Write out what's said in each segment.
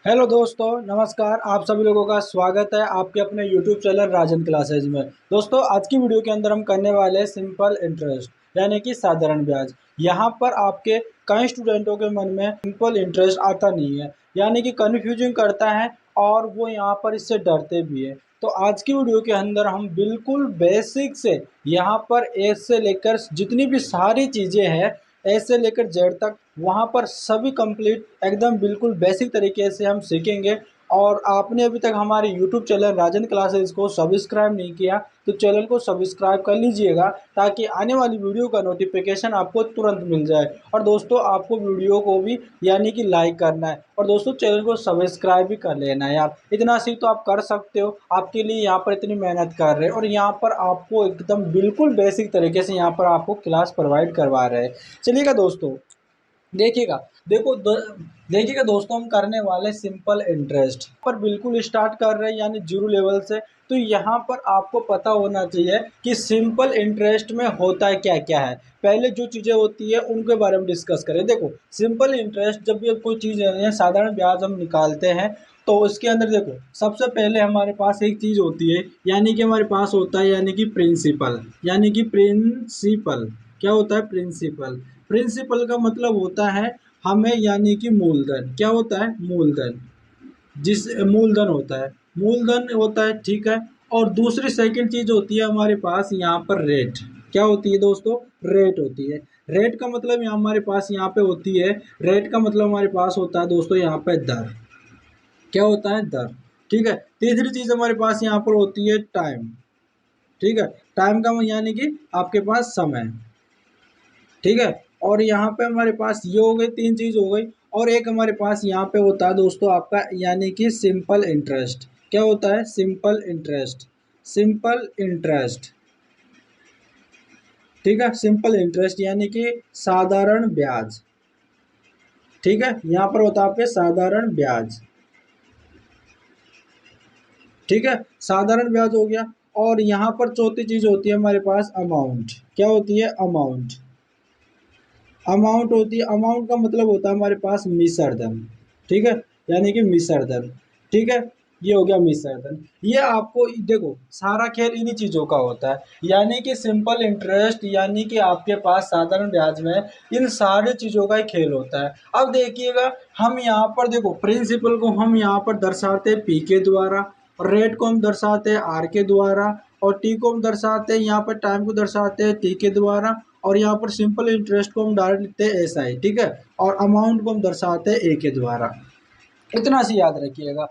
Hello दोस्तों, नमस्कार। आप सभी लोगों का स्वागत है आपके अपने यूट्यूब चैनल राजन क्लासेज में। दोस्तों, आज की वीडियो के अंदर हम करने वाले हैं सिंपल इंटरेस्ट यानी कि साधारण ब्याज। यहाँ पर आपके कई स्टूडेंटों के मन में सिंपल इंटरेस्ट आता नहीं है, यानी कि कन्फ्यूजिंग करता है और वो यहाँ पर इससे डरते भी है। तो आज की वीडियो के अंदर हम बिल्कुल बेसिक से यहाँ पर ए से लेकर जितनी भी सारी चीज़ें हैं, ए से लेकर जेड तक, वहाँ पर सभी कंप्लीट एकदम बिल्कुल बेसिक तरीके से हम सीखेंगे। और आपने अभी तक हमारे यूट्यूब चैनल राजन क्लासेस को सब्सक्राइब नहीं किया तो चैनल को सब्सक्राइब कर लीजिएगा, ताकि आने वाली वीडियो का नोटिफिकेशन आपको तुरंत मिल जाए। और दोस्तों, आपको वीडियो को भी यानी कि लाइक करना है, और दोस्तों चैनल को सब्सक्राइब भी कर लेना है यार। इतना सी तो आप कर सकते हो, आपके लिए यहाँ पर इतनी मेहनत कर रहे हैं और यहाँ पर आपको एकदम बिल्कुल बेसिक तरीके से यहाँ पर आपको क्लास प्रोवाइड करवा रहे हैं। चलिएगा दोस्तों, देखिएगा। देखिएगा दोस्तों, हम करने वाले सिंपल इंटरेस्ट पर बिल्कुल स्टार्ट कर रहे हैं यानी जीरो लेवल से। तो यहाँ पर आपको पता होना चाहिए कि सिंपल इंटरेस्ट में होता है क्या क्या है। पहले जो चीज़ें होती है उनके बारे में डिस्कस करें। देखो, सिंपल इंटरेस्ट जब भी कोई चीज़ है, साधारण ब्याज हम निकालते हैं, तो उसके अंदर देखो सबसे पहले हमारे पास एक चीज़ होती है, यानी कि हमारे पास होता है यानी कि प्रिंसिपल। यानी कि प्रिंसिपल क्या होता है? प्रिंसिपल। प्रिंसिपल का मतलब होता है हमें यानी कि मूलधन। क्या होता है? मूलधन। जिस मूलधन होता है, मूलधन होता है, ठीक है। और दूसरी सेकंड चीज होती है हमारे पास यहाँ पर रेट। क्या होती है दोस्तों? रेट होती है। रेट का मतलब यहाँ हमारे पास यहाँ पे होती है, रेट का मतलब हमारे पास होता है दोस्तों यहाँ पे दर। क्या होता है? दर। ठीक है। तीसरी चीज हमारे पास यहाँ पर होती है टाइम। ठीक है। टाइम का यानी कि आपके पास समय। ठीक है। और यहाँ पे हमारे पास ये हो गई, तीन चीज हो गई। और एक हमारे पास यहाँ पे होता है दोस्तों आपका यानी कि सिंपल इंटरेस्ट। क्या होता है? Simple interest. Simple interest. ठीक है। सिंपल इंटरेस्ट यानी कि साधारण ब्याज। ठीक है। यहाँ पर होता है आपके साधारण ब्याज। ठीक है। साधारण ब्याज हो गया। और यहाँ पर चौथी चीज होती है हमारे पास अमाउंट। क्या होती है? अमाउंट। अमाउंट होती है, अमाउंट का मतलब होता है हमारे पास मिश्र धन। ठीक है। यानी कि मिश्र धन। ठीक है। ये हो गया मिश्र धन। ये आपको देखो, सारा खेल इन्हीं चीजों का होता है, यानी कि सिंपल इंटरेस्ट यानी कि आपके पास साधारण ब्याज में इन सारी चीजों का ही खेल होता है। अब देखिएगा, हम यहाँ पर देखो प्रिंसिपल को हम यहाँ पर दर्शाते हैं पी के द्वारा, रेट को हम दर्शाते हैं आर के द्वारा, और टी को हम दर्शाते हैं यहाँ पर, टाइम को दर्शाते हैं टी के द्वारा, और यहाँ पर सिंपल इंटरेस्ट को हम डायरेक्ट लिखते हैं एस आई। ठीक है। और अमाउंट को हम दर्शाते हैं ए के द्वारा। इतना सी याद रखिएगा।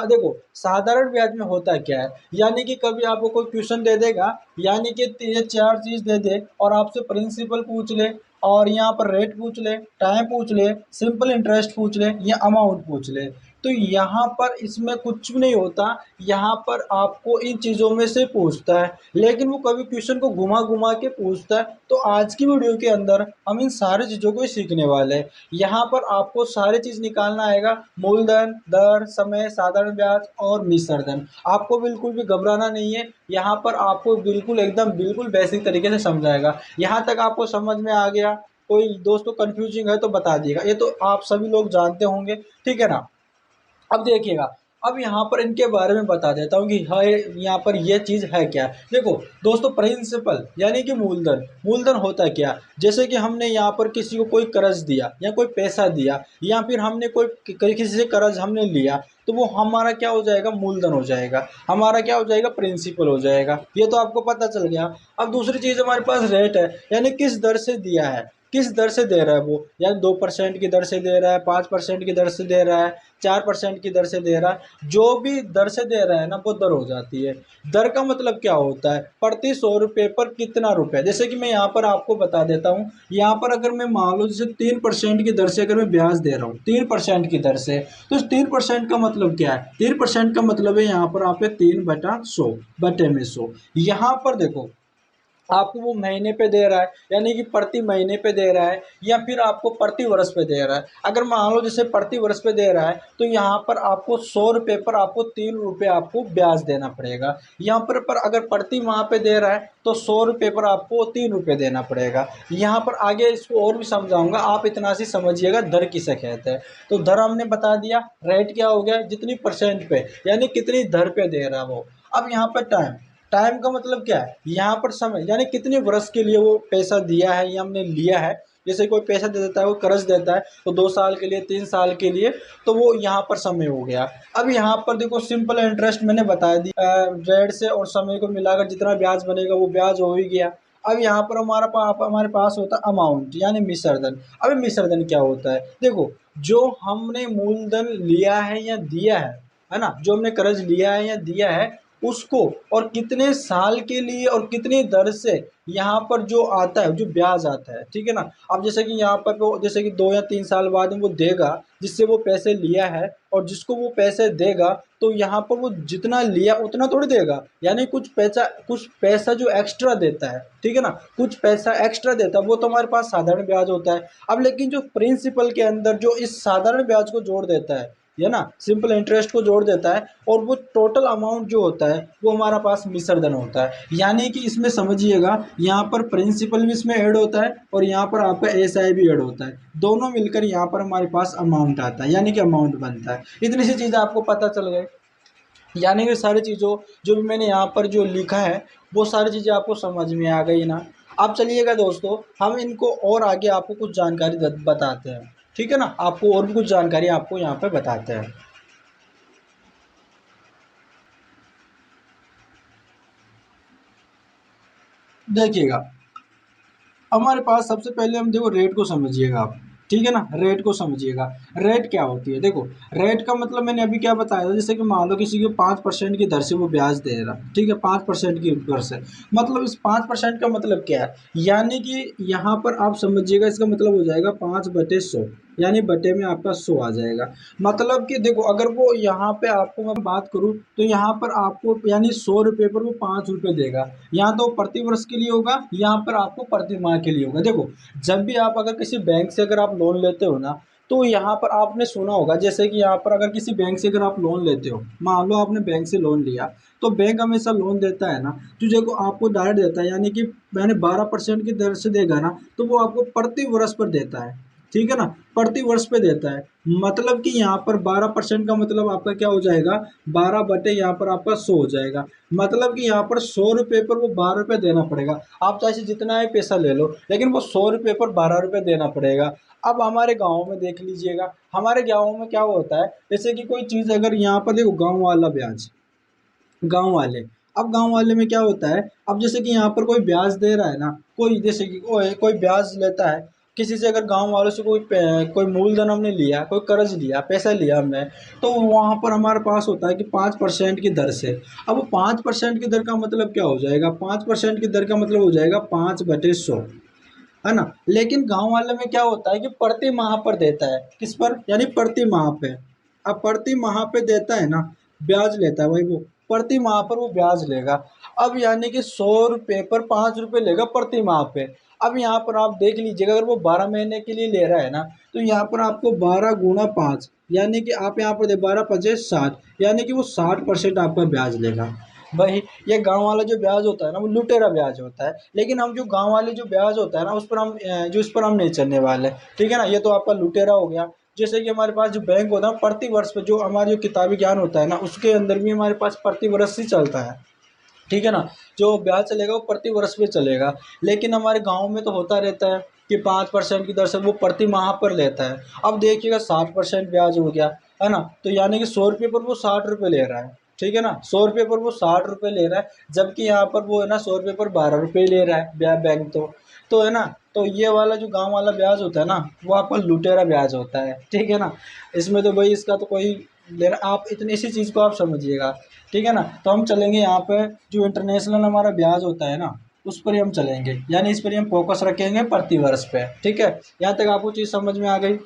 देखो, साधारण ब्याज में होता क्या है, यानी कि कभी आपको कोई क्वेश्चन दे देगा, यानी कि ये चार चीज दे दे और आपसे प्रिंसिपल पूछ ले, और यहाँ पर रेट पूछ ले, टाइम पूछ ले, सिंपल इंटरेस्ट पूछ ले, या अमाउंट पूछ ले, तो यहाँ पर इसमें कुछ भी नहीं होता। यहाँ पर आपको इन चीज़ों में से पूछता है, लेकिन वो कभी क्वेश्चन को घुमा घुमा के पूछता है। तो आज की वीडियो के अंदर हम इन सारी चीज़ों को ही सीखने वाले हैं। यहाँ पर आपको सारी चीज़ निकालना आएगा, मूलधन, दर, समय, साधारण ब्याज और मिश्र धन। आपको बिल्कुल भी घबराना नहीं है, यहाँ पर आपको बिल्कुल एकदम बिल्कुल बेसिक तरीके से समझाएगा। यहाँ तक आपको समझ में आ गया? कोई दोस्तों कंफ्यूजिंग है तो बता दिएगा, ये तो आप सभी लोग जानते होंगे। ठीक है ना। अब देखिएगा, अब यहाँ पर इनके बारे में बता देता हूँ कि है यहाँ पर ये चीज़ है क्या। देखो दोस्तों, प्रिंसिपल यानी कि मूलधन। मूलधन होता है क्या? जैसे कि हमने यहाँ पर किसी को कोई कर्ज दिया या कोई पैसा दिया, या फिर हमने किसी से कर्ज हमने लिया, तो वो हमारा क्या हो जाएगा? मूलधन हो जाएगा। हमारा क्या हो जाएगा? प्रिंसिपल हो जाएगा। ये तो आपको पता चल गया। अब दूसरी चीज़ हमारे पास रेट है, यानी किस दर से दिया है, किस दर से दे रहा है वो, यानी 2% की दर से दे रहा है, 5% की दर से दे रहा है, 4% की दर से दे रहा है। जो भी दर से दे रहा है ना, वो दर हो जाती है। दर का मतलब क्या होता है? प्रति 100 रुपये पर कितना रुपए। जैसे कि मैं यहाँ पर आपको बता देता हूँ, यहाँ पर अगर मैं मान लो जैसे 3% की दर से अगर मैं ब्याज दे रहा हूँ, 3% की दर से, तो 3% का मतलब क्या है? 3% का मतलब है यहाँ पर आपके 3/100 बटे में 100। यहाँ पर देखो, आपको वो महीने पे दे रहा है, यानी कि प्रति महीने पे दे रहा है, या फिर आपको प्रति वर्ष पे दे रहा है। अगर मान लो जैसे प्रति वर्ष पे दे रहा है तो यहाँ पर आपको 100 रुपये पर आपको 3 रुपये आपको ब्याज देना पड़ेगा। यहाँ पर अगर प्रति माह पे दे रहा है तो 100 रुपये पर आपको 3 रुपये देना पड़ेगा। यहाँ पर आगे इसको और भी समझाऊंगा, आप इतना सी समझिएगा दर किसे कहते हैं। तो दर हमने बता दिया, रेट क्या हो गया, जितनी परसेंट पे यानी कितनी दर पे दे रहा है वो। अब यहाँ पर टाइम, टाइम का मतलब क्या है, यहाँ पर समय यानी कितने वर्ष के लिए वो पैसा दिया है या हमने लिया है। जैसे कोई पैसा दे देता है, वो कर्ज देता है तो 2 साल के लिए, 3 साल के लिए, तो वो यहाँ पर समय हो गया। अब यहाँ पर देखो सिंपल इंटरेस्ट मैंने बता दी, रेट से और समय को मिलाकर जितना ब्याज बनेगा वो ब्याज हो ही गया। अब यहाँ पर हमारे पास होता है अमाउंट यानी मिश्रधन। अब मिश्रधन क्या होता है, देखो जो हमने मूलधन लिया है या दिया है ना, जो हमने कर्ज लिया है या दिया है उसको, और कितने साल के लिए और कितनी दर से यहाँ पर जो आता है, जो ब्याज आता है, ठीक है ना। अब जैसे कि यहाँ पर वो जैसे कि 2 या 3 साल बाद में वो देगा जिससे वो पैसे लिया है, और जिसको वो पैसे देगा तो यहाँ पर वो जितना लिया उतना थोड़ी देगा, यानी कुछ पैसा जो एक्स्ट्रा देता है, ठीक है ना, कुछ पैसा एक्स्ट्रा देता है, वो तो हमारे पास साधारण ब्याज होता है। अब लेकिन जो प्रिंसिपल के अंदर जो इस साधारण ब्याज को जोड़ देता है ना, सिंपल इंटरेस्ट को जोड़ देता है, और वो टोटल अमाउंट जो होता है वो हमारा पास मिश्रधन होता है। यानी कि इसमें समझिएगा यहाँ पर प्रिंसिपल भी इसमें ऐड होता है और यहाँ पर आपका एसआई भी ऐड होता है, दोनों मिलकर यहाँ पर हमारे पास अमाउंट आता है, यानी कि अमाउंट बनता है। इतनी सी चीज़ आपको पता चल गई, यानी कि सारी चीज़ों जो भी मैंने यहाँ पर जो लिखा है वो सारी चीज़ें आपको समझ में आ गई ना। अब चलिएगा दोस्तों, हम इनको और आगे आपको कुछ जानकारी बताते हैं, ठीक है ना, आपको और भी कुछ जानकारी आपको यहाँ पे बताते हैं। देखिएगा, हमारे पास सबसे पहले हम देखो रेट को समझिएगा आप, ठीक है ना, रेट को समझिएगा। रेट क्या होती है, देखो रेट का मतलब मैंने अभी क्या बताया था, जैसे कि मान लो किसी को 5% की दर से वो ब्याज दे रहा, ठीक है, 5% की दर से, मतलब इस 5% का मतलब क्या है, यानी कि यहाँ पर आप समझिएगा, इसका मतलब हो जाएगा 5/100, यानी बटे में आपका 100 आ जाएगा। मतलब कि देखो अगर वो यहाँ पे आपको मैं बात करूँ तो यहाँ पर आपको यानी 100 रुपये पर वो 5 रुपये देगा, यहाँ तो प्रति वर्ष के लिए होगा, यहाँ पर आपको प्रति माह के लिए होगा। देखो जब भी आप अगर किसी बैंक से अगर आप लोन लेते हो ना, तो यहाँ पर आपने सुना होगा, जैसे कि यहाँ पर अगर किसी बैंक से अगर आप लोन लेते हो, मान लो आपने बैंक से लोन लिया, तो बैंक हमेशा लोन देता है ना, तो जो आपको डायरेक्ट देता है, यानी कि मैंने 12% की दर से देगा ना, तो वो आपको प्रति वर्ष पर देता है, ठीक है ना, प्रति वर्ष पे देता है। मतलब कि यहाँ पर 12% का मतलब आपका क्या हो जाएगा, 12 बटे यहाँ पर आपका 100 हो जाएगा। मतलब कि यहाँ पर 100 रुपये पर वो 12 रुपये देना पड़ेगा। आप चाहे जितना ही पैसा ले लो, लेकिन वो 100 रुपये पर 12 रुपये देना पड़ेगा। अब हमारे गाँव में देख लीजिएगा, हमारे गाँव में क्या होता है, जैसे कि कोई चीज़ अगर यहाँ पर देखो गाँव वाला ब्याज, गाँव वाले, अब गाँव वाले में क्या होता है, अब जैसे कि यहाँ पर कोई ब्याज दे रहा है ना, कोई जैसे कि कोई ब्याज लेता है किसी से, अगर गांव वालों से कोई मूलधन हमने लिया, कोई कर्ज लिया, पैसा लिया हमने, तो वहाँ पर हमारे पास होता है कि 5% की दर से। अब वो 5% की दर का मतलब क्या हो जाएगा, 5% की दर का मतलब हो जाएगा 5/100, है ना। लेकिन गांव वाले में क्या होता है कि प्रति माह पर देता है, किस पर, यानी प्रति माह पे। अब प्रति माह पे देता है ना, ब्याज लेता है भाई वो, प्रति माह पर वो ब्याज लेगा। अब यानी कि 100 रुपये पर 5 रुपये लेगा प्रति माह पे। अब यहाँ पर आप देख लीजिएगा, अगर वो 12 महीने के लिए ले रहा है ना, तो यहाँ पर आपको 12 × 5, यानी कि आप यहाँ पर दे 12×5 = 60, यानी कि वो 60% आपका ब्याज लेगा। वही, ये गांव वाला जो ब्याज होता है ना, वो लुटेरा ब्याज होता है। लेकिन हम जो गांव वाले जो ब्याज होता है ना, उस पर हम जो इस पर हम नहीं चलने वाले, ठीक है ना। ये तो आपका लुटेरा हो गया। जैसे कि हमारे पास जो बैंक होता है प्रति वर्ष पे, जो हमारा जो किताबी ज्ञान होता है ना, उसके अंदर भी हमारे पास प्रति वर्ष ही चलता है, ठीक है ना। जो ब्याज चलेगा वो प्रति वर्ष पे चलेगा। लेकिन हमारे गांव में तो होता रहता है कि 5% की दर से वो प्रति माह पर लेता है। अब देखिएगा 60% ब्याज हो गया, है ना, तो यानी कि 100 रुपये पर वो 60 रुपये ले रहा है, ठीक है ना, 100 रुपये पर वो 60 रुपये ले रहा है, जबकि यहाँ पर वो है ना 100 रुपये पर 12 रुपये ले रहा है बैंक तो है ना। तो ये वाला जो गांव वाला ब्याज होता है ना, वो आपका लुटेरा ब्याज होता है, ठीक है ना। इसमें तो भाई इसका तो कोई लेना, आप इतनी इसी चीज़ को आप समझिएगा, ठीक है ना। तो हम चलेंगे यहाँ पे, जो इंटरनेशनल हमारा ब्याज होता है ना, उस पर ही हम चलेंगे, यानी इस पर ही हम फोकस रखेंगे प्रति वर्ष पे, ठीक है। यहाँ तक आपको चीज़ समझ में आ गई।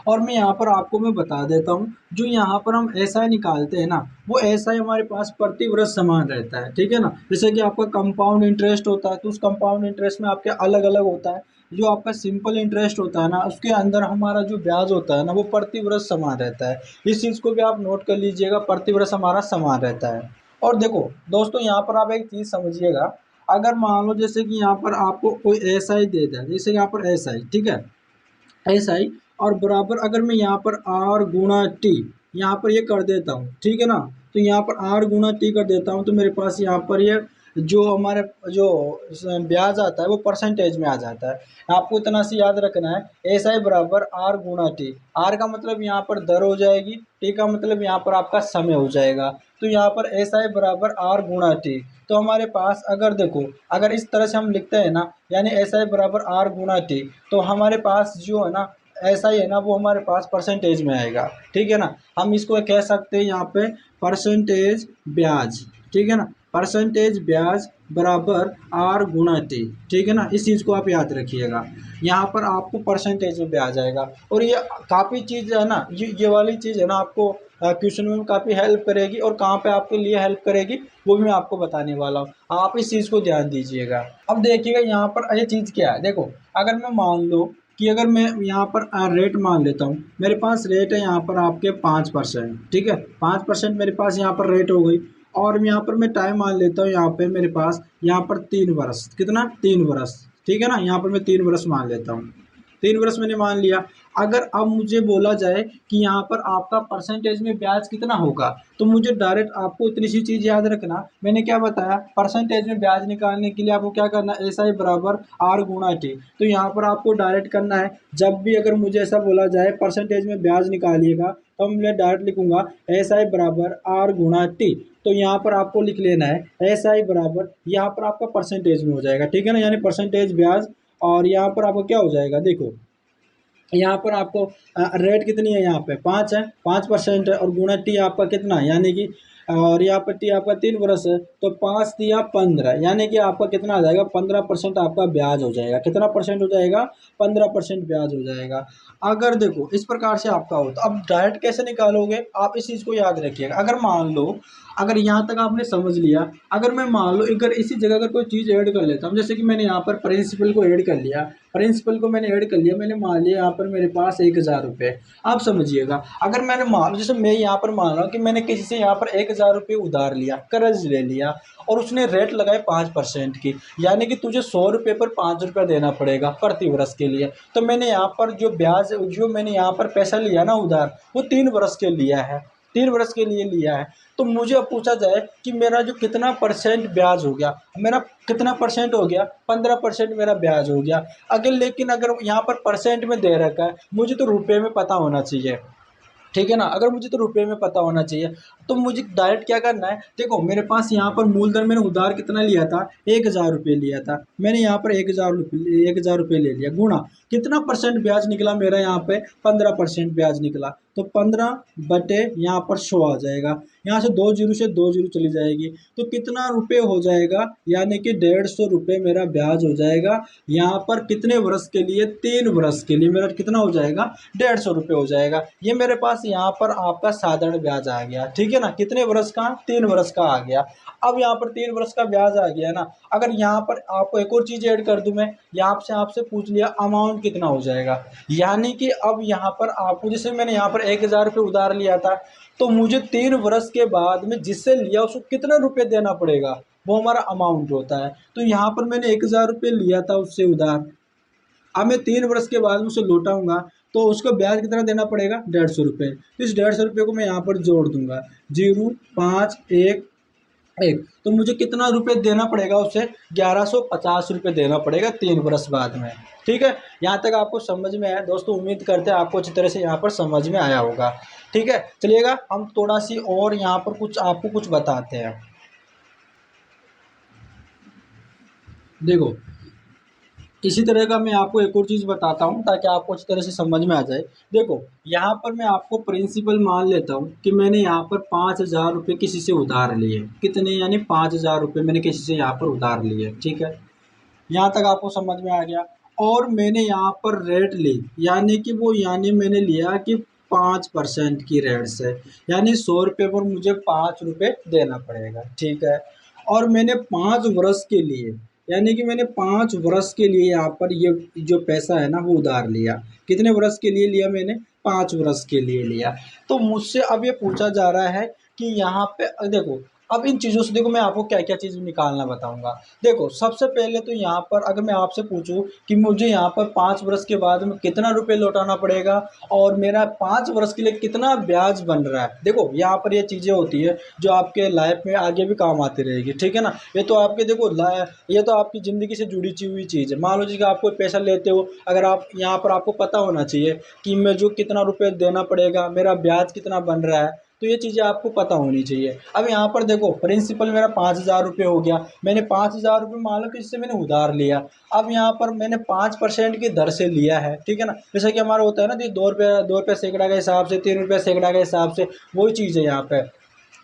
और मैं यहाँ पर आपको मैं बता देता हूँ, जो यहाँ पर हम एसआई निकालते हैं ना, वो एसआई हमारे पास प्रति वर्ष समान रहता है, ठीक है ना। जैसे कि आपका कंपाउंड इंटरेस्ट होता है, तो उस कंपाउंड इंटरेस्ट में आपके अलग अलग होता है। जो आपका सिंपल इंटरेस्ट होता है ना, उसके अंदर हमारा जो ब्याज होता है ना, वो प्रति वर्ष समान रहता है। इस चीज़ को भी आप नोट कर लीजिएगा, प्रति वर्ष हमारा समान रहता है। और देखो दोस्तों, यहाँ पर आप एक चीज़ समझिएगा, अगर मान लो जैसे कि यहाँ पर आपको कोई एसआई दे दे, जैसे यहाँ पर एसआई, ठीक है, एसआई, और बराबर अगर मैं यहाँ पर आर गुणा टी यहाँ पर ये कर देता हूँ, ठीक है ना, तो यहाँ पर आर गुणा टी कर देता हूँ, तो मेरे पास यहाँ पर ये जो हमारे जो ब्याज आता है वो परसेंटेज में आ जाता है। आपको इतना सी याद रखना है, एसआई बराबर आर गुणा टी। आर का मतलब यहाँ पर दर हो जाएगी, टी का मतलब यहाँ पर आपका समय हो जाएगा। तो यहाँ पर एसआई बराबर आर गुणा टी। तो हमारे पास अगर देखो, अगर इस तरह से हम लिखते हैं ना, यानी एसआई बराबर आर गुणा टी, तो हमारे पास जो है ना ऐसा ही है ना, वो हमारे पास परसेंटेज में आएगा, ठीक है ना। हम इसको कह सकते हैं यहाँ पे परसेंटेज ब्याज, ठीक है ना, परसेंटेज ब्याज बराबर आर गुणा टी, ठीक है ना। इस चीज़ को आप याद रखिएगा, यहाँ पर आपको परसेंटेज में ब्याज आएगा। और ये काफ़ी चीज़ है ना, ये वाली चीज़ है ना, आपको क्वेश्चन में काफ़ी हेल्प करेगी, और कहाँ पे आपके लिए हेल्प करेगी वो भी मैं आपको बताने वाला हूँ। आप इस चीज़ को ध्यान दीजिएगा। अब देखिएगा यहाँ पर ये चीज़ क्या है, देखो अगर मैं मान लो कि अगर मैं यहाँ पर रेट मान लेता हूँ, मेरे पास रेट है यहाँ पर आपके 5%, ठीक है, 5% मेरे पास यहाँ पर रेट हो गई। और यहाँ पर मैं टाइम मान लेता हूँ, यहाँ पे मेरे पास यहाँ पर 3 वर्ष, कितना 3 वर्ष, ठीक है ना, यहाँ पर मैं 3 वर्ष मान लेता हूँ, 3 वर्ष मैंने मान लिया। अगर अब मुझे बोला जाए कि यहाँ पर आपका परसेंटेज में ब्याज कितना होगा, तो मुझे डायरेक्ट आपको इतनी सी चीज़ याद रखना, मैंने क्या बताया, परसेंटेज में ब्याज निकालने के लिए आपको क्या करना है, एस आई बराबर आर गुणा टी। तो यहाँ पर आपको डायरेक्ट करना है, जब भी अगर मुझे ऐसा बोला जाए परसेंटेज में ब्याज निकालिएगा, तो मैं डायरेक्ट लिखूंगा एस आई बराबर आर गुणा टी। तो यहाँ पर आपको लिख लेना है एस आई बराबर, यहाँ पर आपका परसेंटेज में हो जाएगा, ठीक है ना, यानी परसेंटेज ब्याज। और यहाँ पर आपको क्या हो जाएगा, देखो यहाँ पर आपको रेट कितनी है, यहाँ पे 5 है, 5% है, और गुणा टी आपका कितना है, यानी कि और यहाँ पर टी आपका 3 वर्ष है, तो 5 दिया 15, यानी कि आपका कितना आ जाएगा, 15% आपका ब्याज हो जाएगा। कितना परसेंट हो जाएगा, 15% ब्याज हो जाएगा। अगर देखो इस प्रकार से आपका हो, तो अब डायरेक्ट कैसे निकालोगे, आप इस चीज़ को याद रखिएगा। अगर मान लो, अगर यहाँ तक आपने समझ लिया, अगर मैं मान लो अगर इसी जगह अगर कोई चीज़ ऐड कर लेता हूँ, जैसे कि मैंने यहाँ पर प्रिंसिपल को ऐड कर लिया, प्रिंसिपल को मैंने ऐड कर लिया, मैंने मान लिया यहाँ पर मेरे पास 1000 रुपये। आप समझिएगा, अगर मैंने मान लो, जैसे मैं यहाँ पर मान रहा हूँ कि मैंने किसी से यहाँ पर 1000 रुपये उधार लिया, कर्ज ले लिया, और उसने रेट लगाए 5% की, यानी कि तुझे 100 रुपये पर 5 रुपये देना पड़ेगा प्रति वर्ष के लिए। तो मैंने यहाँ पर जो ब्याज, जो मैंने यहाँ पर पैसा लिया ना उधार, वो 3 वर्ष के लिया है, 3 वर्ष के लिए लिया है। तो मुझे अब पूछा जाए कि मेरा जो कितना परसेंट ब्याज हो गया, मेरा कितना परसेंट हो गया, 15% मेरा ब्याज हो गया। अगर लेकिन अगर यहाँ पर परसेंट में दे रखा है, मुझे तो रुपए में पता होना चाहिए, ठीक है ना। अगर मुझे तो रुपए में पता होना चाहिए, तो मुझे डायरेक्ट क्या करना है, देखो मेरे पास यहाँ पर मूलधन मैंने उधार कितना लिया था, 1000 रुपये लिया था, मैंने यहाँ पर 1000 रुपये ले लिया, गुणा कितना परसेंट ब्याज निकला मेरा, यहाँ पे 15% ब्याज निकला, तो 15 बटे यहाँ पर 100 आ जाएगा। यहाँ से 2 जीरो से 2 जीरो चली जाएगी, तो कितना रुपए हो जाएगा, यानी कि 150 रुपये मेरा ब्याज हो जाएगा। यहाँ पर कितने वर्ष के लिए, 3 वर्ष के लिए मेरा कितना हो जाएगा, 150 रुपये हो जाएगा। ये मेरे पास यहाँ पर आपका साधारण ब्याज आ गया, ठीक है ना, कितने वर्ष का, 3 वर्ष का आ गया। अब यहाँ पर 3 वर्ष का ब्याज आ गया ना, अगर यहाँ पर आपको एक और चीज़ ऐड कर दूं, मैं यहाँ से आपसे पूछ लिया अमाउंट कितना हो जाएगा, यानी कि अब यहाँ पर आपको, जैसे मैंने यहाँ पर 1000 रुपये उधार लिया था, तो मुझे 3 वर्ष के बाद में जिससे लिया उसको कितना रुपये देना पड़ेगा, वो हमारा अमाउंट होता है। तो यहाँ पर मैंने 1000 रुपये लिया था उससे उधार, अब मैं 3 वर्ष के बाद उसे लौटाऊंगा, तो उसको ब्याज कितना देना पड़ेगा, 150 रुपये। तो इस 150 रुपये को मैं यहाँ पर जोड़ दूंगा, 0, 5, 1, 1, तो मुझे कितना रुपये देना पड़ेगा उसे, 1150 रुपये देना पड़ेगा 3 वर्ष बाद में। ठीक है, यहाँ तक आपको समझ में आया दोस्तों, उम्मीद करते हैं आपको अच्छी तरह से यहाँ पर समझ में आया होगा। ठीक है, चलिएगा हम थोड़ा सी और यहाँ पर कुछ आपको कुछ बताते हैं। देखो इसी तरह का मैं आपको एक और चीज़ बताता हूँ ताकि आपको अच्छी तरह से समझ में आ जाए। देखो यहाँ पर मैं आपको प्रिंसिपल मान लेता हूँ कि मैंने यहाँ पर 5000 रुपये किसी से उधार लिए, कितने, यानी 5000 रुपये मैंने किसी से यहाँ पर उधार लिए। ठीक है, यहाँ तक आपको समझ में आ गया। और मैंने यहाँ पर रेट ली, यानी कि वो यानी मैंने लिया कि 5% की रेट से, यानी 100 रुपये पर मुझे 5 रुपये देना पड़ेगा, ठीक है। और मैंने 5 वर्ष के लिए, यानी कि मैंने 5 वर्ष के लिए यहाँ पर ये जो पैसा है ना वो उधार लिया। कितने वर्ष के लिए लिया मैंने? 5 वर्ष के लिए लिया। तो मुझसे अब ये पूछा जा रहा है कि यहाँ पे देखो, अब इन चीज़ों से देखो मैं आपको क्या क्या चीज़ निकालना बताऊंगा। देखो सबसे पहले तो यहाँ पर अगर मैं आपसे पूछूं कि मुझे यहाँ पर 5 वर्ष के बाद में कितना रुपए लौटाना पड़ेगा और मेरा 5 वर्ष के लिए कितना ब्याज बन रहा है, देखो यहाँ पर ये चीज़ें होती है जो आपके लाइफ में आगे भी काम आती रहेगी, ठीक है ना। ये तो आपके देखो ये तो आपकी ज़िंदगी से जुड़ी हुई चीज़ है। मान लो जी कि आप कोई पैसा लेते हो, अगर आप यहाँ पर आपको पता होना चाहिए कि मैं जो कितना रुपये देना पड़ेगा, मेरा ब्याज कितना बन रहा है, तो ये चीज़ें आपको पता होनी चाहिए। अब यहाँ पर देखो प्रिंसिपल मेरा 5,000 रुपये हो गया, मैंने 5,000 रुपये मान लो कि इससे मैंने उधार लिया। अब यहाँ पर मैंने 5% की दर से लिया है, ठीक है ना। जैसे कि हमारा होता है ना, 2 रुपये सैकड़ा के हिसाब से, 3 रुपये सैकड़ा के हिसाब से, वही चीज़ है यहाँ पे।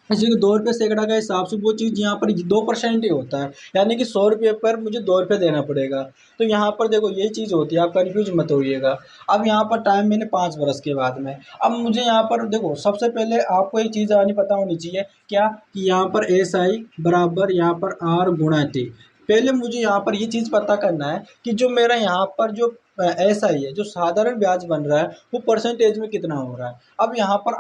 इसी को 2 रुपये सैकड़ा के हिसाब से वो चीज़ यहाँ पर 2% ही होता है, यानी कि 100 रुपये पर मुझे 2 रुपये देना पड़ेगा। तो यहाँ पर देखो यही चीज़ होती है, आप कन्फ्यूज मत होइएगा। अब यहाँ पर टाइम मैंने 5 वर्ष के बाद में, अब मुझे यहाँ पर देखो सबसे पहले आपको एक चीज़ आनी पता होनी चाहिए, क्या कि यहाँ पर SI बराबर यहाँ पर R×T। पहले मुझे यहाँ पर ये चीज़ पता करना है कि जो मेरा यहाँ पर जो SI है, जो साधारण ब्याज बन रहा है, वो परसेंटेज में कितना हो रहा है। अब यहाँ पर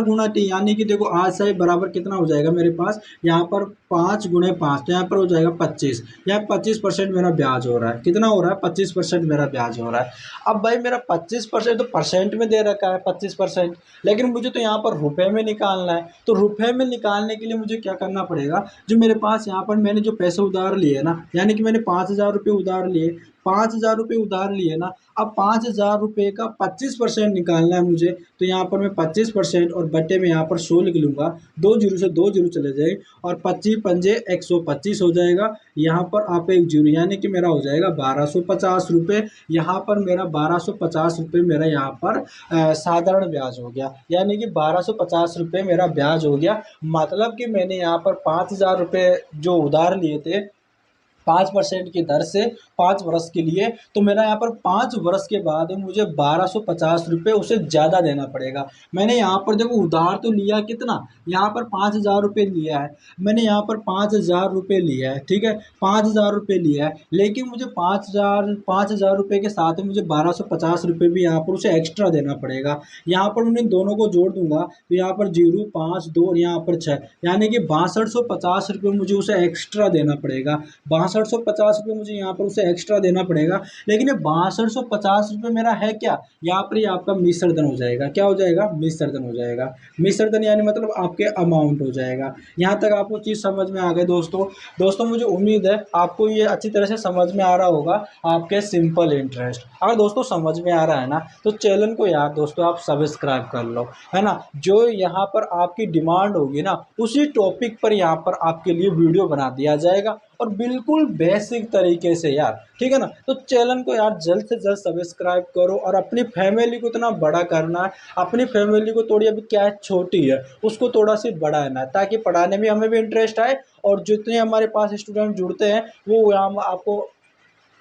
R×T, यानी कि देखो SI बराबर कितना हो जाएगा मेरे पास, यहाँ पर 5×5, तो यहाँ पर हो जाएगा 25। यहाँ 25% मेरा ब्याज हो रहा है। कितना हो रहा है? 25% मेरा ब्याज हो रहा है। अब भाई मेरा 25% तो परसेंट में दे रखा है 25%, लेकिन मुझे तो यहाँ पर रुपए में निकालना है। तो रुपए में निकालने के लिए मुझे क्या करना पड़ेगा, जो मेरे पास यहाँ पर मैंने जो पैसे उधार लिए ना, यानी कि मैंने 5,000 रुपये उधार लिए, 5,000 रुपये उधार लिए ना। अब 5,000 रुपये का 25% निकालना है मुझे, तो यहाँ पर मैं 25% और बटे में यहाँ पर 100 लिख लूँगा। 2 जीरो से 2 जीरो चले जाए और 25×5 125 हो जाएगा। यहाँ पर आप एक जीरो, यानी कि मेरा हो जाएगा 1,250 रुपये। यहाँ पर मेरा 1,250 रुपये मेरा यहाँ पर साधारण ब्याज हो गया, यानी कि 1,250 रुपये मेरा ब्याज हो गया। मतलब कि मैंने यहाँ पर 5,000 रुपये जो उधार लिए थे 5% की दर से 5 वर्ष के लिए, तो मेरा यहाँ पर 5 वर्ष के बाद मुझे 1,250 रुपये उससे ज़्यादा देना पड़ेगा। मैंने यहाँ पर देखो उधार तो लिया कितना, यहाँ पर 5,000 रुपये लिया है मैंने, यहाँ पर 5,000 रुपये लिया है, ठीक है, 5,000 रुपये लिया है। लेकिन मुझे 5,000 के साथ मुझे 1,250 रुपये भी यहाँ पर उसे एक्स्ट्रा देना पड़ेगा। यहाँ पर उन्हें दोनों को जोड़ दूंगा तो यहाँ पर 0 5 2 और यहाँ पर 6, यानी कि 6,250 रुपये मुझे उसे एक्स्ट्रा देना पड़ेगा। 6,250 रुपये मुझे यहाँ पर उसे एक्स्ट्रा देना पड़ेगा। लेकिन ये 6,250 रुपये मेरा है क्या, यहाँ पर ये आपका मिश्रधन हो जाएगा। क्या हो जाएगा? मिश्रधन हो जाएगा। मिश्रधन यानी मतलब आपके अमाउंट हो जाएगा। यहाँ तक आपको चीज़ समझ में आ गई दोस्तों मुझे उम्मीद है आपको ये अच्छी तरह से समझ में आ रहा होगा। आपके सिंपल इंटरेस्ट अगर दोस्तों समझ में आ रहा है ना, तो चैनल को यार दोस्तों आप सब्सक्राइब कर लो, है ना। जो यहाँ पर आपकी डिमांड होगी ना, उसी टॉपिक पर यहाँ पर आपके लिए वीडियो बना दिया जाएगा, और बिल्कुल बेसिक तरीके से यार, ठीक है ना। तो चैनल को यार जल्द से जल्द सब्सक्राइब करो और अपनी फैमिली को इतना बड़ा करना है। अपनी फैमिली को थोड़ी अभी क्या है, छोटी है, उसको थोड़ा सी बढ़ाना है, ताकि पढ़ाने में हमें भी इंटरेस्ट आए और जितने हमारे पास स्टूडेंट जुड़ते हैं वो यहाँ आपको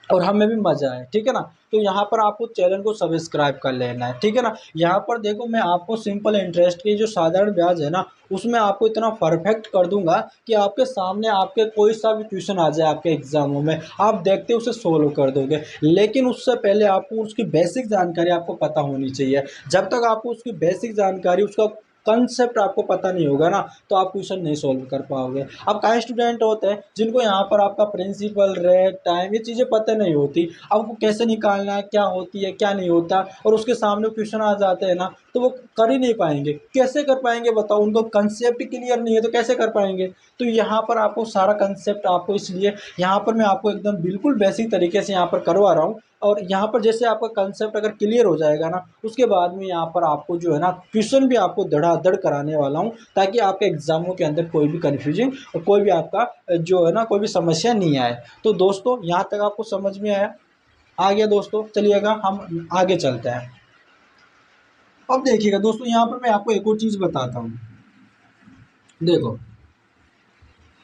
और हमें भी मज़ा आए, ठीक है ना। तो यहाँ पर आपको चैनल को सब्सक्राइब कर लेना है, ठीक है ना। यहाँ पर देखो मैं आपको सिंपल इंटरेस्ट की जो साधारण ब्याज है ना, उसमें आपको इतना परफेक्ट कर दूंगा कि आपके सामने आपके कोई सा भी क्वेश्चन आ जाए आपके एग्जामों में, आप देखते उसे सोल्व कर दोगे। लेकिन उससे पहले आपको उसकी बेसिक जानकारी आपको पता होनी चाहिए। जब तक आपको उसकी बेसिक जानकारी, उसका कंसेप्ट आपको पता नहीं होगा ना, तो आप क्वेश्चन नहीं सोल्व कर पाओगे। अब कई स्टूडेंट होते हैं जिनको यहाँ पर आपका प्रिंसिपल, रेट, टाइम, ये चीज़ें पता नहीं होती, अब वो कैसे निकालना है, क्या होती है क्या नहीं होता, और उसके सामने क्वेश्चन आ जाते हैं ना, तो वो कर ही नहीं पाएंगे। कैसे कर पाएंगे बताओ, उनको कंसेप्ट क्लियर नहीं है तो कैसे कर पाएंगे। तो यहाँ पर आपको सारा कंसेप्ट आपको, इसलिए यहाँ पर मैं आपको एकदम बिल्कुल बेसिक तरीके से यहाँ पर करवा रहा हूँ। और यहाँ पर जैसे आपका कंसेप्ट अगर क्लियर हो जाएगा ना, उसके बाद में यहाँ पर आपको जो है ना क्वेश्चन भी आपको धड़ाधड़ कराने वाला हूँ, ताकि आपके एग्जामों के अंदर कोई भी कन्फ्यूजन और कोई भी आपका जो है ना कोई भी समस्या नहीं आए। तो दोस्तों यहाँ तक आपको समझ में आया, आ गया दोस्तों, चलिएगा हम आगे चलते हैं। अब देखिएगा दोस्तों, यहाँ पर मैं आपको एक और चीज़ बताता हूँ। देखो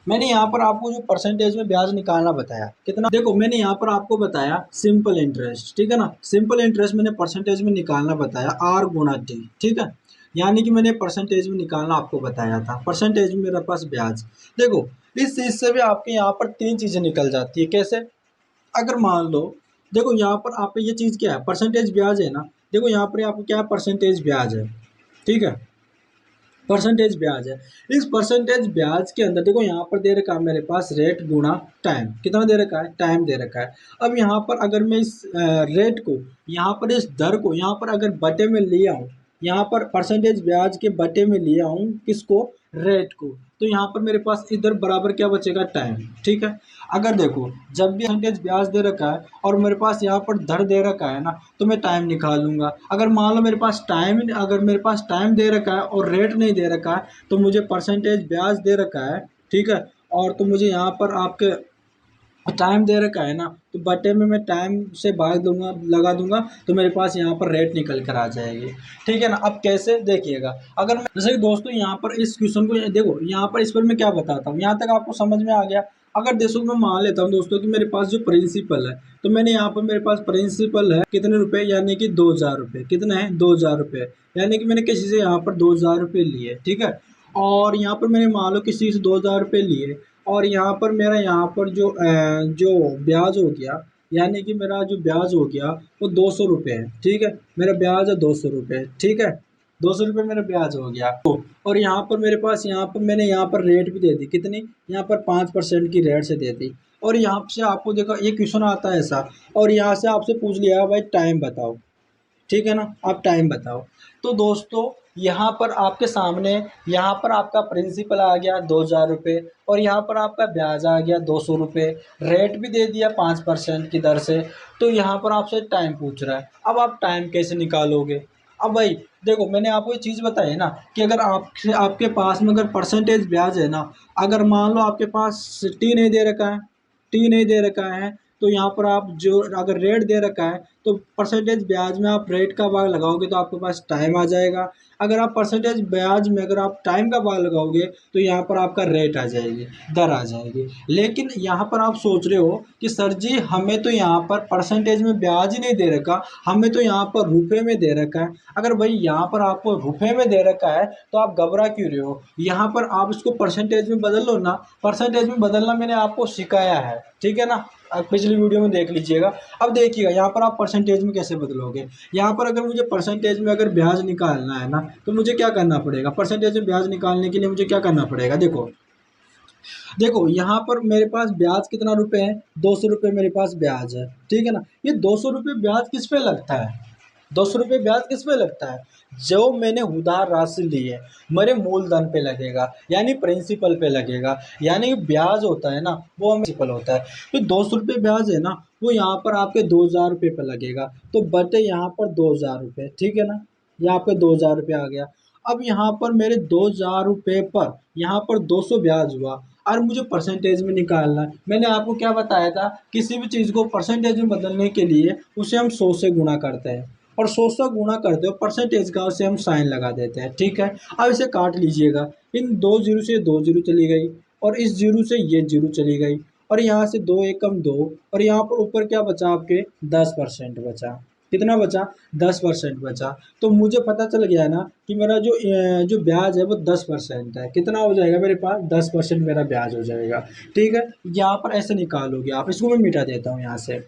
मैंने यहाँ पर आपको जो परसेंटेज में ब्याज निकालना बताया कितना, देखो मैंने यहाँ पर आपको बताया सिंपल इंटरेस्ट, ठीक है ना, सिंपल इंटरेस्ट मैंने परसेंटेज में निकालना बताया आर गुणा टी, ठीक है, यानी कि मैंने परसेंटेज में निकालना आपको बताया था, परसेंटेज में मेरे पास ब्याज। देखो इस चीज से भी आपके यहाँ पर तीन चीजें निकल जाती है, कैसे, अगर मान लो, देखो यहाँ पर आप ये चीज क्या है, परसेंटेज ब्याज है ना, देखो यहाँ पर आपको क्या है, परसेंटेज ब्याज है, ठीक है, परसेंटेज ब्याज है। इस परसेंटेज ब्याज के अंदर देखो यहाँ पर दे रखा है मेरे पास रेट गुणा टाइम, कितना दे रखा है, टाइम दे रखा है। अब यहाँ पर अगर मैं इस रेट को, यहाँ पर इस दर को यहाँ पर अगर बटे में ले आऊँ, यहाँ पर परसेंटेज ब्याज के बटे में ले आऊँ किसको, रेट को, तो यहाँ पर मेरे पास इधर बराबर क्या बचेगा, टाइम, ठीक है। अगर देखो जब भी परसेंटेज ब्याज दे रखा है और मेरे पास यहाँ पर दर दे रखा है ना, तो मैं टाइम निकाल लूंगा। अगर मान लो मेरे पास टाइम, अगर मेरे पास टाइम दे रखा है और रेट नहीं दे रखा है, तो मुझे परसेंटेज ब्याज दे रखा है, ठीक है, और तो मुझे यहाँ पर आपके टाइम दे रखा है ना, तो बटे में मैं टाइम से भाग दूंगा, लगा दूंगा, तो मेरे पास यहाँ पर रेट निकल कर आ जाएगी, ठीक है ना। अब कैसे देखिएगा, अगर मैं जैसे कि दोस्तों यहाँ पर इस क्वेश्चन को देखो, यहाँ पर इस पर मैं क्या बताता हूँ, यहाँ तक आपको समझ में आ गया। अगर देखो मैं मान लेता हूँ दोस्तों कि मेरे पास जो प्रिंसिपल है, तो मैंने यहाँ पर मेरे पास प्रिंसिपल है कितने रुपए, यानी कि 2000 रुपये, कितना है 2000 रुपये, यानी कि मैंने किसी से यहाँ पर 2000 रुपये लिए, ठीक है, और यहाँ पर मैंने मान लो किसी से 2000 रुपये लिए, और यहाँ पर मेरा यहाँ पर जो ब्याज हो गया, यानी कि मेरा जो ब्याज हो गया वो 200 रुपये है, ठीक है, मेरा ब्याज है 200 रुपये, ठीक है, 200 रुपये मेरा ब्याज हो गया। तो और यहाँ पर मेरे पास यहाँ पर मैंने यहाँ पर रेट भी दे दी, कितनी, यहाँ पर 5% की रेट से दे दी। और यहाँ से आपको देखो ये क्वेश्चन आता है ऐसा, और यहाँ से आपसे पूछ लिया भाई टाइम बताओ, ठीक है ना, आप टाइम बताओ। तो दोस्तों यहाँ पर आपके सामने, यहाँ पर आपका प्रिंसिपल आ गया 2000 रुपये, और यहाँ पर आपका ब्याज आ गया 200 रुपये, रेट भी दे दिया 5% की दर से। तो यहाँ पर आपसे टाइम पूछ रहा है, अब आप टाइम कैसे निकालोगे। अब भाई देखो मैंने आपको ये चीज़ बताई ना कि अगर आपके पास में अगर परसेंटेज ब्याज है ना, अगर मान लो आपके पास टी नहीं दे रखा है, टी नहीं दे रखा है, तो यहाँ पर आप जो अगर रेट दे रखा है, तो परसेंटेज ब्याज में आप रेट का भाग लगाओगे तो आपके पास टाइम आ जाएगा। अगर आप परसेंटेज ब्याज में अगर आप टाइम का भाग लगाओगे तो यहाँ पर आपका रेट आ जाएगी, दर आ जाएगी। लेकिन यहाँ पर आप सोच रहे हो कि सर जी हमें तो यहाँ पर परसेंटेज में ब्याज ही नहीं दे रखा, हमें तो यहाँ पर रुपए में दे रखा है। अगर भाई यहाँ पर आपको रुपए में दे रखा है तो आप घबरा क्यों रहे हो, यहाँ पर आप इसको परसेंटेज में बदल लो ना, परसेंटेज में बदलना मैंने आपको सिखाया है, ठीक है ना, आप पिछली वीडियो में देख लीजिएगा। अब देखिएगा यहाँ पर आप परसेंटेज में कैसे बदलोगे। यहाँ पर अगर मुझे परसेंटेज में अगर ब्याज निकालना है ना, तो मुझे क्या करना पड़ेगा, परसेंटेज में ब्याज निकालने के लिए मुझे क्या करना पड़ेगा, देखो देखो यहाँ पर मेरे पास ब्याज कितना रुपए है, 200 रुपये मेरे पास ब्याज है, ठीक है ना। ये 200 रुपये ब्याज किस पे लगता है, 200 रुपये ब्याज किस पे लगता है, जो मैंने उधार राशि ली है मेरे मूलधन पे लगेगा, यानी प्रिंसिपल पे लगेगा, यानी ब्याज होता है ना वो प्रिंसिपल होता है। तो 200 रुपये ब्याज है ना, वो यहाँ पर आपके 2000 रुपये पे लगेगा, तो बटे यहाँ पर 2000 रुपये, ठीक है ना, यहाँ पे 2000 रुपये आ गया। अब यहाँ पर मेरे 2000 रुपये पर यहाँ पर 200 ब्याज हुआ, और मुझे परसेंटेज में निकालना है। मैंने आपको क्या बताया था, किसी भी चीज़ को परसेंटेज में बदलने के लिए उसे हम 100 से गुणा करते हैं, और 100 से गुणा करते हो परसेंटेज का, उसे हम साइन लगा देते हैं, ठीक है। अब इसे काट लीजिएगा, इन 2 जीरो से 2 जीरो चली गई, और इस जीरो से ये जीरो चली गई, और यहाँ से 2 एकम 2, और यहाँ पर ऊपर क्या बचा आपके 10% बचा, कितना बचा 10% बचा। तो मुझे पता चल गया ना कि मेरा जो ब्याज है वो 10% है, कितना हो जाएगा मेरे पास 10% मेरा ब्याज हो जाएगा, ठीक है। यहाँ पर ऐसे निकालोगे आप, इसको मैं मिटा देता हूँ यहाँ से,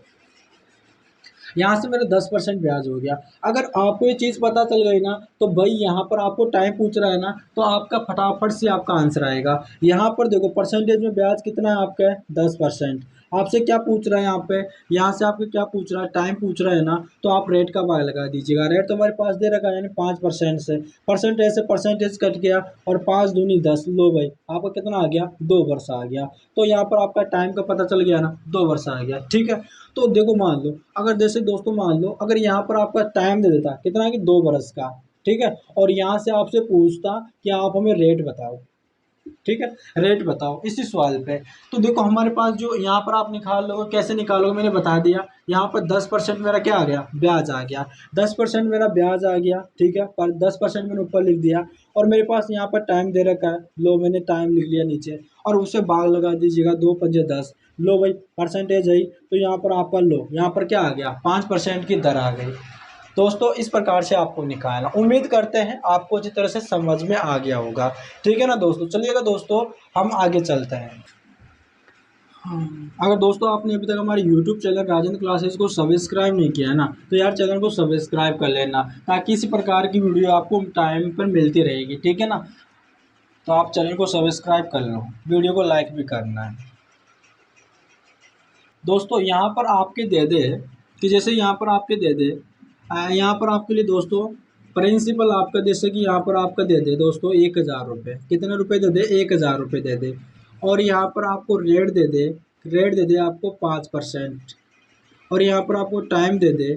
यहाँ से मेरा 10% ब्याज हो गया। अगर आपको ये चीज़ पता चल गई ना, तो भाई यहाँ पर आपको टाइम पूछ रहा है ना, तो आपका फटाफट से आपका आंसर आएगा। यहाँ पर देखो परसेंटेज में ब्याज कितना है आपका है 10%। आपसे क्या पूछ रहा है यहाँ पे, यहाँ से आपको क्या पूछ रहा है, टाइम पूछ रहा है ना, तो आप रेट का भाग लगा दीजिएगा। रेट तो हमारे पास दे रखा है यानी 5% से, परसेंटेज से परसेंटेज कट गया, और 5 दूनी 10, लो भाई आपका कितना आ गया 2 वर्ष आ गया। तो यहाँ पर आपका टाइम का पता चल गया ना, 2 वर्ष आ गया, ठीक है। तो देखो मान लो, अगर जैसे दोस्तों मान लो अगर यहाँ पर आपका टाइम दे देता कितना कि 2 बरस का, ठीक है, और यहाँ से आपसे पूछता कि आप हमें रेट बताओ, ठीक है, रेट बताओ इसी सवाल पे। तो देखो हमारे पास जो यहाँ पर आप निकाल लोगे, कैसे निकालोगे मैंने बता दिया। यहाँ पर 10% मेरा क्या आ गया, ब्याज आ गया, 10% मेरा ब्याज आ गया, ठीक है, पर 10% मैंने ऊपर लिख दिया। और मेरे पास यहाँ पर टाइम दे रखा है, लो मैंने टाइम लिख लिया नीचे, और उसे भाग लगा दीजिएगा, 2×5 = 10। लो भाई परसेंटेज है, तो यहाँ पर आपका लो, यहाँ पर क्या आ गया, 5% की दर आ गई। दोस्तों इस प्रकार से आपको निकालना, उम्मीद करते हैं आपको अच्छी तरह से समझ में आ गया होगा। ठीक है ना दोस्तों, चलिएगा दोस्तों हम आगे चलते हैं। अगर दोस्तों आपने अभी तक हमारे YouTube चैनल राजेंद्र क्लासेस को सब्सक्राइब नहीं किया है ना, तो यार चैनल को सब्सक्राइब कर लेना, ताकि इसी प्रकार की वीडियो आपको टाइम पर मिलती रहेगी। ठीक है ना, तो आप चैनल को सब्सक्राइब कर लो, वीडियो को लाइक भी करना है। दोस्तों यहाँ पर आपके दे दे कि जैसे यहाँ पर आपके दे दे, यहाँ पर आपके लिए दोस्तों प्रिंसिपल आपका, जैसे कि यहाँ पर आपका दे दे दोस्तों 1000 रुपये, कितने रुपए दे दे, 1000 रुपये दे दे। और यहाँ पर आपको रेट दे दे, रेट दे दे आपको 5%। और यहाँ पर आपको टाइम दे दे,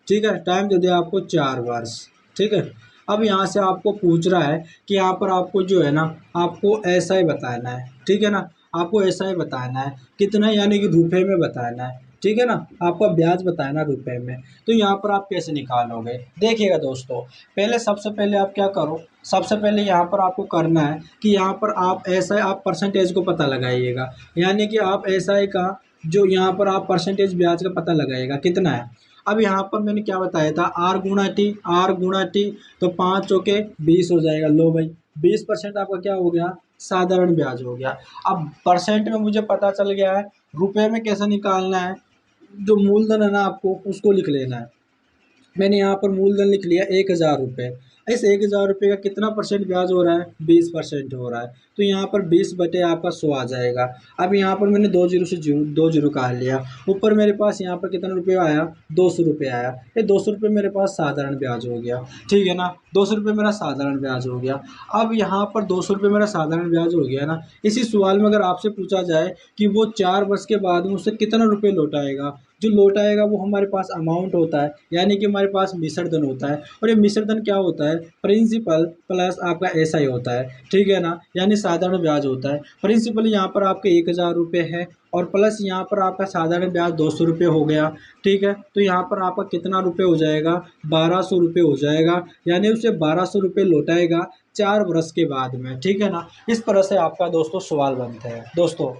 ठीक है, टाइम दे दे आपको 4 वर्ष। ठीक है, अब यहाँ से आपको पूछ रहा है कि यहाँ पर आपको जो है ना, आपको ऐसा ही बताना है। ठीक है ना, आपको ऐसा ही बताना है, कितना यानी कि रुपए में बताना है। ठीक है ना, आपका ब्याज बताना रुपए में। तो यहाँ पर आप कैसे निकालोगे, देखिएगा दोस्तों, पहले सबसे पहले आप क्या करो, सबसे पहले यहाँ पर आपको करना है कि यहाँ पर आप ऐसा आप परसेंटेज को पता लगाइएगा, यानी कि आप ऐसा ही का जो यहाँ पर आप परसेंटेज ब्याज का पता लगाइएगा कितना है। अब यहाँ पर मैंने क्या बताया था, R×T, R×T, तो 5×4 = 20 हो जाएगा। लो भाई 20% आपका क्या हो गया, साधारण ब्याज हो गया। अब परसेंट में मुझे पता चल गया है, रुपए में कैसे निकालना है, जो मूलधन है ना आपको उसको लिख लेना है। मैंने यहाँ पर मूलधन लिख लिया 1000 रुपये। इस 1000 रुपये का कितना परसेंट ब्याज हो रहा है, 20% हो रहा है। तो यहाँ पर 20 आपका 100 आ जाएगा। अब यहाँ पर मैंने 2 जीरो से 2 जीरो काट लिया, ऊपर मेरे पास यहाँ पर कितना रुपये आया, 200 रुपये आया। ये 200 रुपये मेरे पास साधारण ब्याज हो गया। ठीक है ना, 200 रुपये मेरा साधारण ब्याज हो गया। अब यहाँ पर 200 रुपये मेरा साधारण ब्याज हो गया ना, इसी सवाल में अगर आपसे पूछा जाए कि वो 4 वर्ष के बाद में उससे कितना रुपये लौटाएगा, जो लौट आएगा वो हमारे पास अमाउंट होता है, यानी कि हमारे पास मिश्र धन होता है। और ये मिश्र धन क्या होता है, प्रिंसिपल प्लस आपका SI होता है। ठीक है ना, यानी साधारण ब्याज होता है। प्रिंसिपल यहाँ पर आपके 1000 रुपये है, और प्लस यहाँ पर आपका साधारण ब्याज 200 रुपये हो गया। ठीक है, तो यहाँ पर आपका कितना रुपये हो जाएगा, 1200 रुपये हो जाएगा, यानी उसे 1200 रुपये लौटाएगा 4 वर्ष के बाद में। ठीक है ना, इस तरह से आपका दोस्तों सवाल बनते हैं दोस्तों।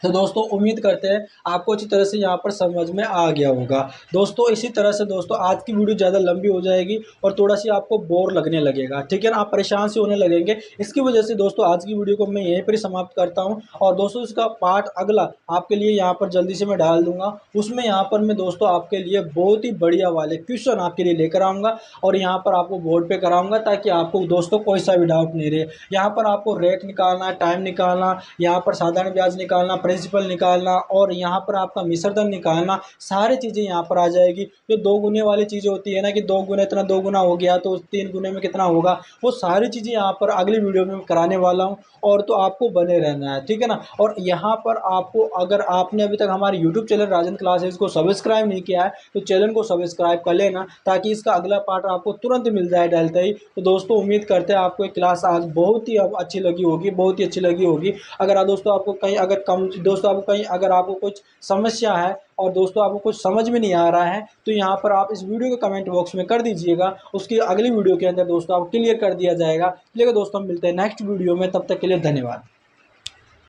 तो दोस्तों उम्मीद करते हैं आपको अच्छी तरह से यहाँ पर समझ में आ गया होगा। दोस्तों इसी तरह से दोस्तों आज की वीडियो ज़्यादा लंबी हो जाएगी और थोड़ा सी आपको बोर लगने लगेगा। ठीक है ना, आप परेशान से होने लगेंगे। इसकी वजह से दोस्तों आज की वीडियो को मैं यहीं पर ही समाप्त करता हूँ। और दोस्तों इसका पार्ट अगला आपके लिए यहाँ पर जल्दी से मैं डाल दूंगा। उसमें यहाँ पर मैं दोस्तों आपके लिए बहुत ही बढ़िया वाले क्वेश्चन आपके लिए लेकर आऊँगा, और यहाँ पर आपको बोर्ड पे कराऊंगा, ताकि आपको दोस्तों कोई सा भी डाउट नहीं रहे। यहाँ पर आपको रेट निकालना, टाइम निकालना, यहाँ पर साधारण ब्याज निकालना, प्रिंसिपल निकालना, और यहाँ पर आपका मिश्र धन निकालना, सारी चीज़ें यहाँ पर आ जाएगी। जो 2 गुने वाली चीज़ें होती है ना, कि 2 गुना इतना 2 गुना हो गया तो 3 गुने में कितना होगा, वो सारी चीज़ें यहाँ पर अगली वीडियो में कराने वाला हूँ। और तो आपको बने रहना है। ठीक है ना, और यहाँ पर आपको, अगर आपने अभी तक हमारे यूट्यूब चैनल राजेंद्र क्लासेस को सब्सक्राइब नहीं किया है, तो चैनल को सब्सक्राइब कर लेना, ताकि इसका अगला पार्ट आपको तुरंत मिल जाए डालते ही। तो दोस्तों उम्मीद करते हैं आपको ये क्लास आज बहुत ही अच्छी लगी होगी, बहुत ही अच्छी लगी होगी। अगर दोस्तों आपको कहीं अगर कम दोस्तों आपको कहीं अगर आपको कुछ समस्या है, और दोस्तों आपको कुछ समझ में नहीं आ रहा है, तो यहाँ पर आप इस वीडियो के कमेंट बॉक्स में कर दीजिएगा। उसकी अगली वीडियो के अंदर दोस्तों आपको क्लियर कर दिया जाएगा। चलिए दोस्तों, हम मिलते हैं नेक्स्ट वीडियो में, तब तक के लिए धन्यवाद।